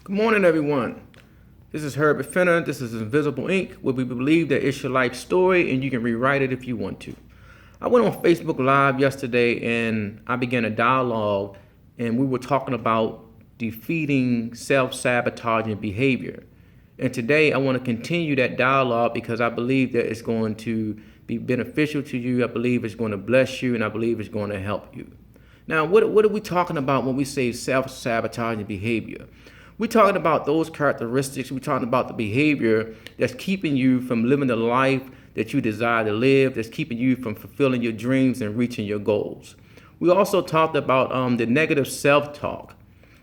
Good morning, everyone. This is Herbert Finner. This is Invisible Ink, where we believe that it's your life story and you can rewrite it if you want to. I went on Facebook Live yesterday and I began a dialogue, and we were talking about defeating self-sabotaging behavior. And today I want to continue that dialogue because I believe that it's going to be beneficial to you. I believe it's going to bless you, and I believe it's going to help you. Now, what are we talking about when we say self-sabotaging behavior? We're talking about those characteristics. We're talking about the behavior that's keeping you from living the life that you desire to live, that's keeping you from fulfilling your dreams and reaching your goals. We also talked about the negative self-talk,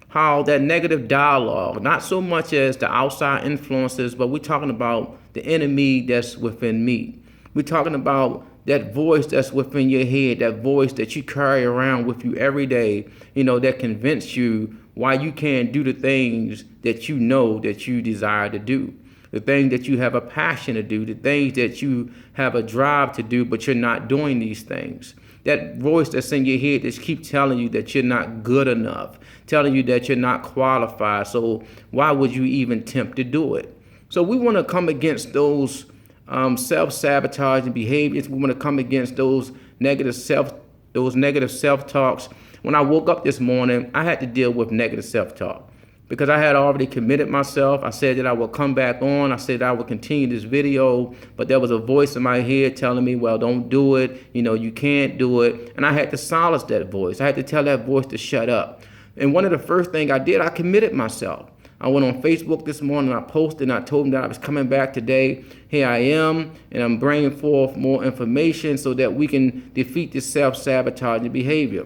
how that negative dialogue, not so much as the outside influences, but we're talking about the enemy that's within me. We're talking about that voice that's within your head, that voice that you carry around with you every day, that convince you why you can't do the things that you know that you desire to do, the things that you have a passion to do, the things that you have a drive to do, but you're not doing these things. That voice that's in your head that keeps telling you that you're not good enough, telling you that you're not qualified, so why would you even attempt to do it? So we want to come against those self-sabotaging behaviors. We want to come against those negative self-talks. When I woke up this morning, I had to deal with negative self-talk because I had already committed myself. I said that I would come back on. I said I would continue this video, but there was a voice in my head telling me, well, don't do it. You can't do it. And I had to silence that voice. I had to tell that voice to shut up. And one of the first things I did, I committed myself. I went on Facebook this morning, I posted, and I told them that I was coming back today. Here I am, and I'm bringing forth more information so that we can defeat this self-sabotaging behavior.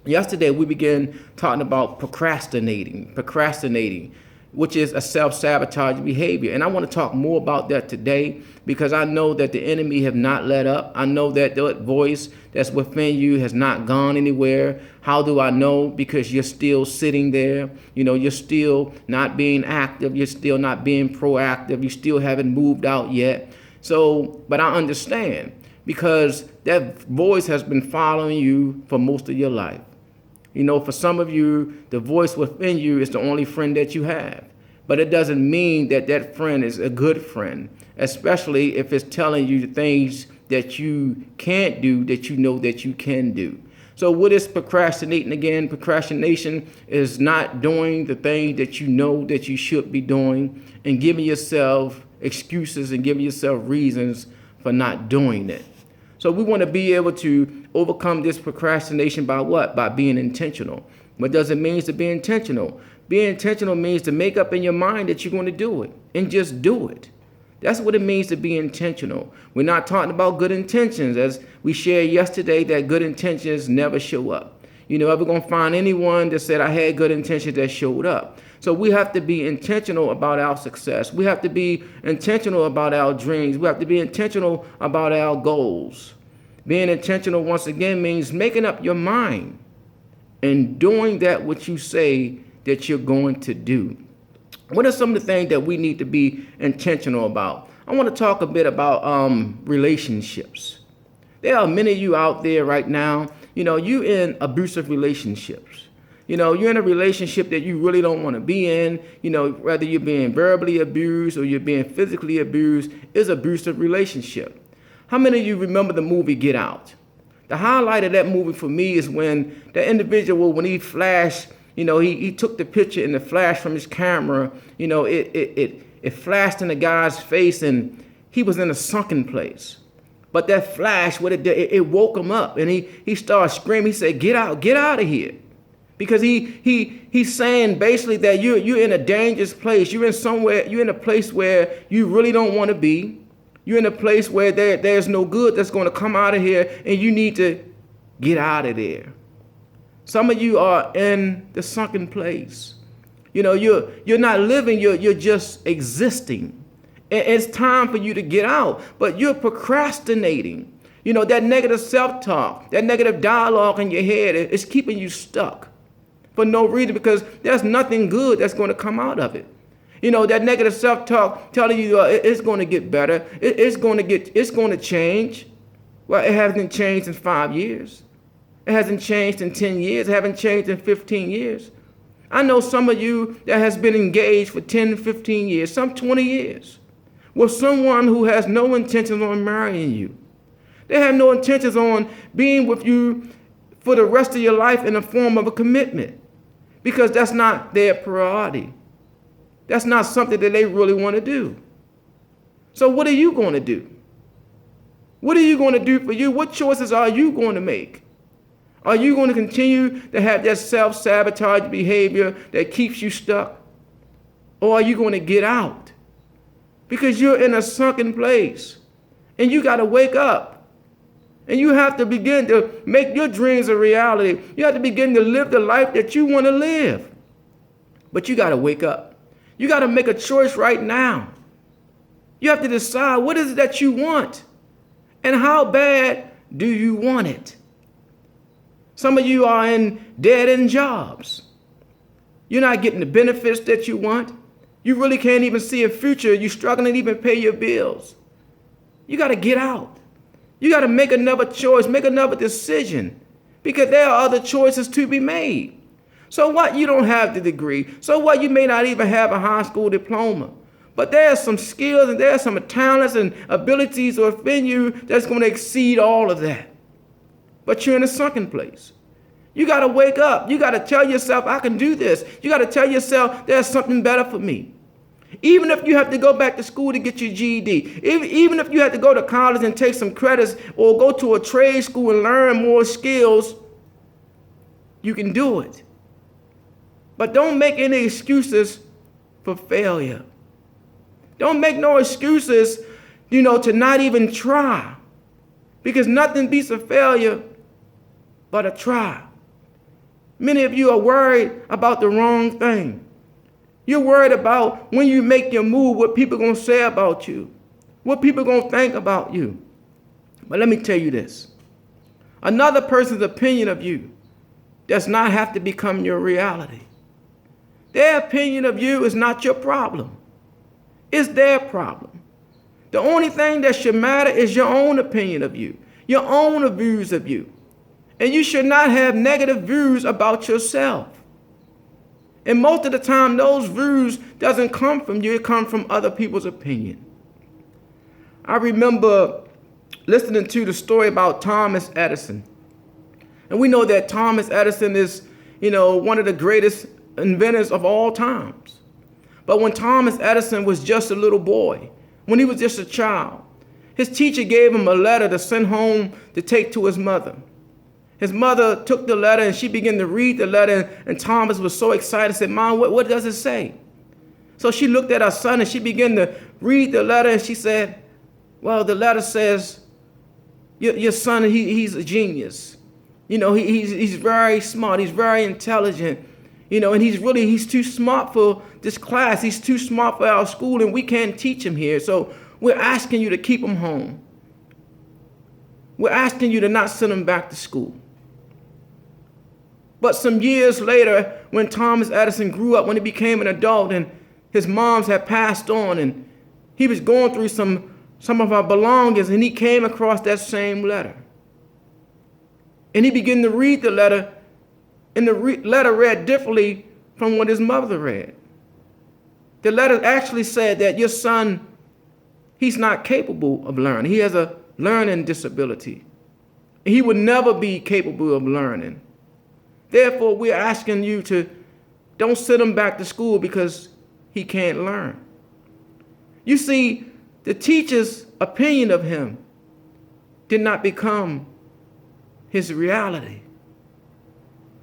Yesterday, we began talking about procrastinating, which is a self-sabotaging behavior. And I want to talk more about that today because I know that the enemy have not let up. I know that that voice that's within you has not gone anywhere. How do I know? Because you're still sitting there. You're still not being active. You're still not being proactive. You still haven't moved out yet. But I understand because that voice has been following you for most of your life. For some of you, the voice within you is the only friend that you have. But it doesn't mean that that friend is a good friend, especially if it's telling you the things that you can't do that you know that you can do. So what is procrastinating again? Procrastination is not doing the things that you know that you should be doing and giving yourself excuses and giving yourself reasons for not doing it. So we want to be able to overcome this procrastination by what? By being intentional. What does it mean to be intentional? Being intentional means to make up in your mind that you're going to do it and just do it. That's what it means to be intentional. We're not talking about good intentions. As we shared yesterday, that good intentions never show up. Ever going to find anyone that said I had good intentions that showed up. So we have to be intentional about our success. We have to be intentional about our dreams. We have to be intentional about our goals. Being intentional, once again, means making up your mind and doing that which you say that you're going to do. What are some of the things that we need to be intentional about? I want to talk a bit about relationships. There are many of you out there right now, you're in abusive relationships. You're in a relationship that you really don't want to be in. Whether you're being verbally abused or you're being physically abused, is an abusive relationship. How many of you remember the movie Get Out? The highlight of that movie for me is when the individual, when he flashed, he took the picture in the flash from his camera, it flashed in the guy's face and he was in a sunken place. But that flash, what it did, it woke him up and he started screaming. He said, get out of here. Because he's saying basically that you're in a dangerous place. You're in a place where you really don't want to be. You're in a place where there's no good that's going to come out of here, and you need to get out of there. Some of you are in the sunken place. You're not living, you're just existing. And it's time for you to get out, but you're procrastinating. That negative self-talk, that negative dialogue in your head is keeping you stuck for no reason because there's nothing good that's going to come out of it. That negative self-talk telling you it's going to get better. It's going to change. Well, it hasn't changed in 5 years. It hasn't changed in 10 years. It hasn't changed in 15 years. I know some of you that has been engaged for 10, 15 years, some 20 years, with someone who has no intentions on marrying you. They have no intentions on being with you for the rest of your life in the form of a commitment, because that's not their priority. That's not something that they really want to do. So what are you going to do? What are you going to do for you? What choices are you going to make? Are you going to continue to have that self-sabotage behavior that keeps you stuck? Or are you going to get out? Because you're in a sunken place and you got to wake up. And you have to begin to make your dreams a reality. You have to begin to live the life that you want to live. But you got to wake up. You got to make a choice right now. You have to decide, what is it that you want? And how bad do you want it? Some of you are in dead-end jobs. You're not getting the benefits that you want. You really can't even see a future. You're struggling to even pay your bills. You got to get out. You got to make another choice, make another decision, because there are other choices to be made. So what? You don't have the degree. So what? You may not even have a high school diploma. But there are some skills and there are some talents and abilities within you that's going to exceed all of that. But you're in a sunken place. You got to wake up. You got to tell yourself, I can do this. You got to tell yourself, there's something better for me. Even if you have to go back to school to get your GED, even if you have to go to college and take some credits or go to a trade school and learn more skills, you can do it. But don't make any excuses for failure. Don't make no excuses, to not even try. Because nothing beats a failure but a try. Many of you are worried about the wrong thing. You're worried about when you make your move, what people are going to say about you, what people are going to think about you. But let me tell you this. Another person's opinion of you does not have to become your reality. Their opinion of you is not your problem. It's their problem. The only thing that should matter is your own opinion of you, your own views of you. And you should not have negative views about yourself. And most of the time, those views doesn't come from you. It comes from other people's opinion. I remember listening to the story about Thomas Edison. And we know that Thomas Edison is, one of the greatest inventors of all times. But when Thomas Edison was just a little boy, when he was just a child, his teacher gave him a letter to send home to take to his mother. His mother took the letter and she began to read the letter, and Thomas was so excited, said, Mom, what does it say? So she looked at her son and she began to read the letter, and she said, well, the letter says, your son, he's a genius. He's very smart, he's very intelligent. And he's too smart for this class. He's too smart for our school, and we can't teach him here. So we're asking you to keep him home. We're asking you to not send him back to school. But some years later, when Thomas Edison grew up, when he became an adult, and his moms had passed on, and he was going through some of our belongings, and he came across that same letter. And he began to read the letter, and the letter read differently from what his mother read. The letter actually said that your son, he's not capable of learning. He has a learning disability. He would never be capable of learning. Therefore, we're asking you to don't send him back to school because he can't learn. You see, the teacher's opinion of him did not become his reality,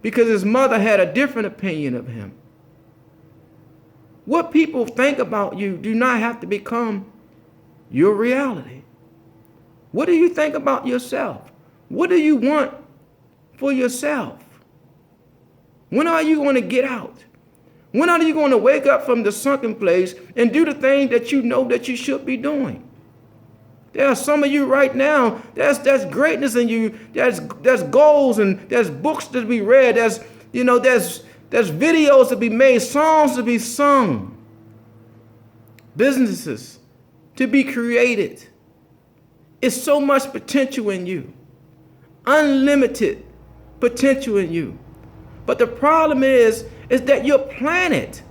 because his mother had a different opinion of him. What people think about you do not have to become your reality. What do you think about yourself? What do you want for yourself? When are you going to get out? When are you going to wake up from the sunken place and do the thing that you know that you should be doing? There are some of you right now, there's greatness in you. There's goals, and there's books to be read. There's videos to be made, songs to be sung, businesses to be created. It's so much potential in you, unlimited potential in you. But the problem is is that you're planted.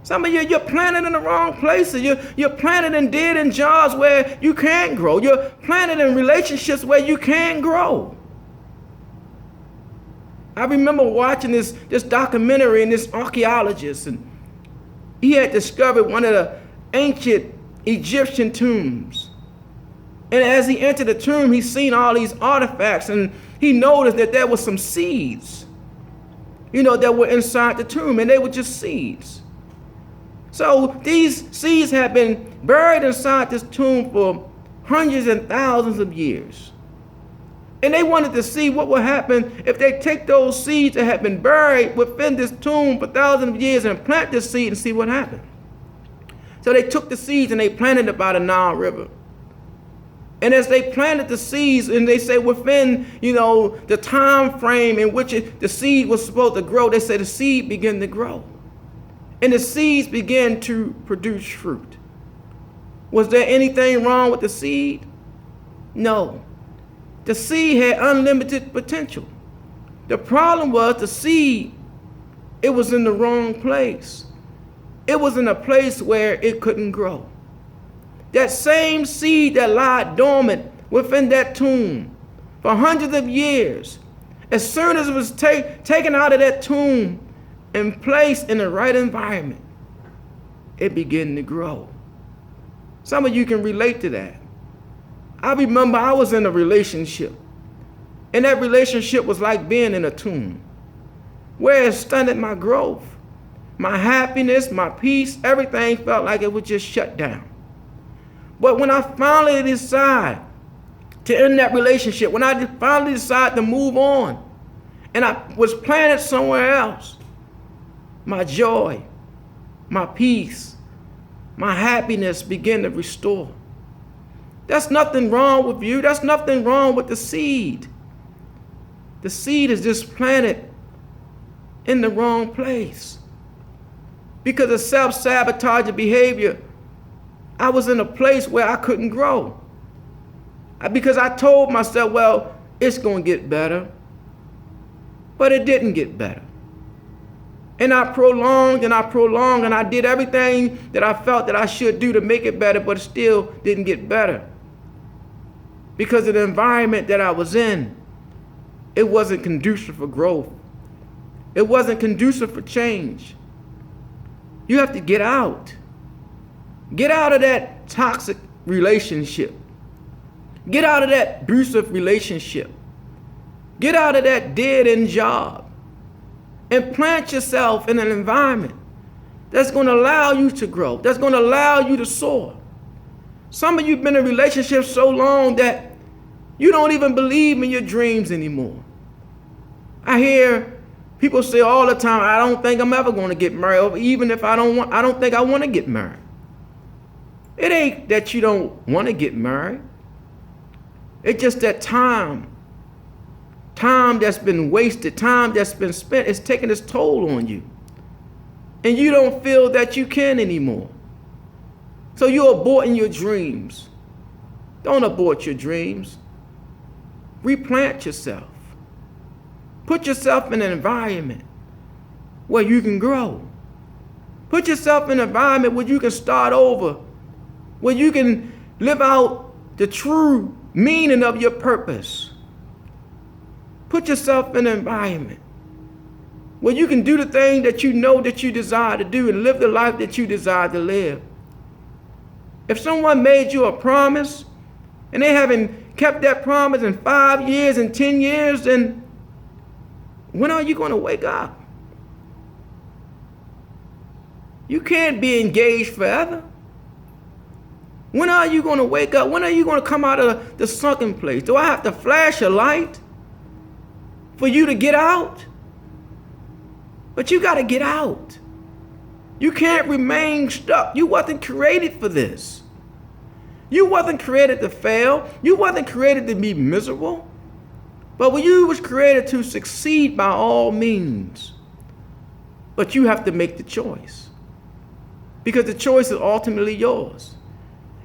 Some of you, you're planted in the wrong places. You're planted in dead-end jobs where you can't grow. You're planted in relationships where you can't grow. I remember watching this documentary, and this archaeologist, and he had discovered one of the ancient Egyptian tombs. And as he entered the tomb, he seen all these artifacts, and he noticed that there were some seeds, that were inside the tomb, and they were just seeds. So these seeds had been buried inside this tomb for hundreds and thousands of years. And they wanted to see what would happen if they take those seeds that had been buried within this tomb for thousands of years and plant this seed and see what happened. So they took the seeds and they planted it by the Nile River. And as they planted the seeds, and they say within, the time frame in which the seed was supposed to grow, they say the seed began to grow. And the seeds began to produce fruit. Was there anything wrong with the seed? No. The seed had unlimited potential. The problem was the seed, it was in the wrong place. It was in a place where it couldn't grow. That same seed that lied dormant within that tomb for hundreds of years, as soon as it was taken out of that tomb and placed in the right environment, it began to grow. Some of you can relate to that. I remember I was in a relationship, and that relationship was like being in a tomb, where it stunted my growth, my happiness, my peace. Everything felt like it was just shut down. But when I finally decided to end that relationship, when I finally decided to move on, and I was planted somewhere else, my joy, my peace, my happiness began to restore. That's nothing wrong with you. That's nothing wrong with the seed. The seed is just planted in the wrong place. Because of self-sabotaging behavior, I was in a place where I couldn't grow. Because I told myself, well, it's going to get better. But it didn't get better. And I prolonged and I did everything that I felt that I should do to make it better, but it still didn't get better. Because of the environment that I was in, it wasn't conducive for growth. It wasn't conducive for change. You have to get out. Get out of that toxic relationship. Get out of that abusive relationship. Get out of that dead-end job. And plant yourself in an environment that's going to allow you to grow, that's going to allow you to soar. Some of you have been in relationships so long that you don't even believe in your dreams anymore. I hear people say all the time, I don't think I'm ever going to get married, or even if I don't think I want to get married. It ain't that you don't want to get married. It's just that time that's been wasted, time that's been spent, is taking its toll on you. And you don't feel that you can anymore. So you're aborting your dreams. Don't abort your dreams. Replant yourself. Put yourself in an environment where you can grow. Put yourself in an environment where you can start over, where you can live out the true meaning of your purpose. Put yourself in an environment where you can do the thing that you know that you desire to do and live the life that you desire to live. If someone made you a promise and they haven't kept that promise in 5 years and 10 years, then when are you going to wake up? You can't be engaged forever. When are you going to wake up? When are you going to come out of the sunken place? Do I have to flash a light for you to get out? But you got to get out. You can't remain stuck. You wasn't created for this. You wasn't created to fail. You wasn't created to be miserable. But you was created to succeed by all means. But you have to make the choice. Because the choice is ultimately yours.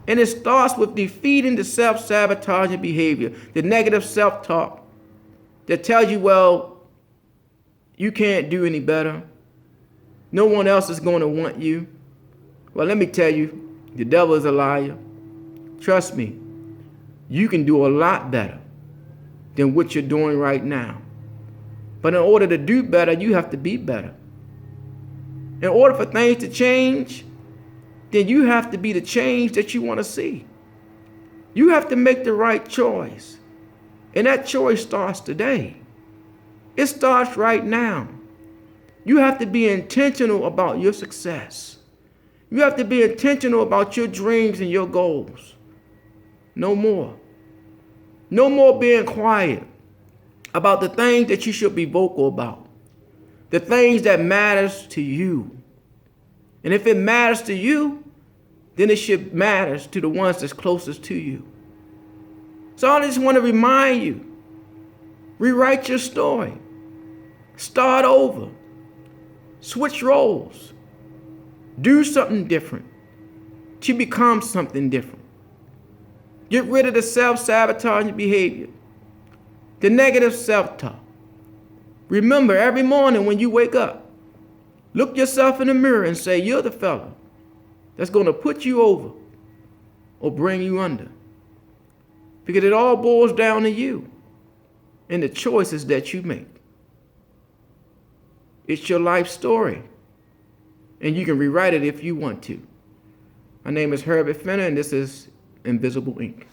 And it starts with defeating the self-sabotaging behavior, the negative self-talk that tells you, well, you can't do any better. No one else is going to want you. Well, let me tell you, the devil is a liar. Trust me, you can do a lot better than what you're doing right now. But in order to do better, you have to be better. In order for things to change, then you have to be the change that you want to see. You have to make the right choice. And that choice starts today. It starts right now. You have to be intentional about your success. You have to be intentional about your dreams and your goals. No more. No more being quiet about the things that you should be vocal about. The things that matters to you. And if it matters to you, then it should matter to the ones that's closest to you. So I just want to remind you, rewrite your story. Start over. Switch roles. Do something different to become something different. Get rid of the self-sabotaging behavior, the negative self-talk. Remember, every morning when you wake up, look yourself in the mirror and say, you're the fella that's going to put you over or bring you under. Because it all boils down to you and the choices that you make. It's your life story, and you can rewrite it if you want to. My name is Herbert Fenner, and this is Invisible Ink.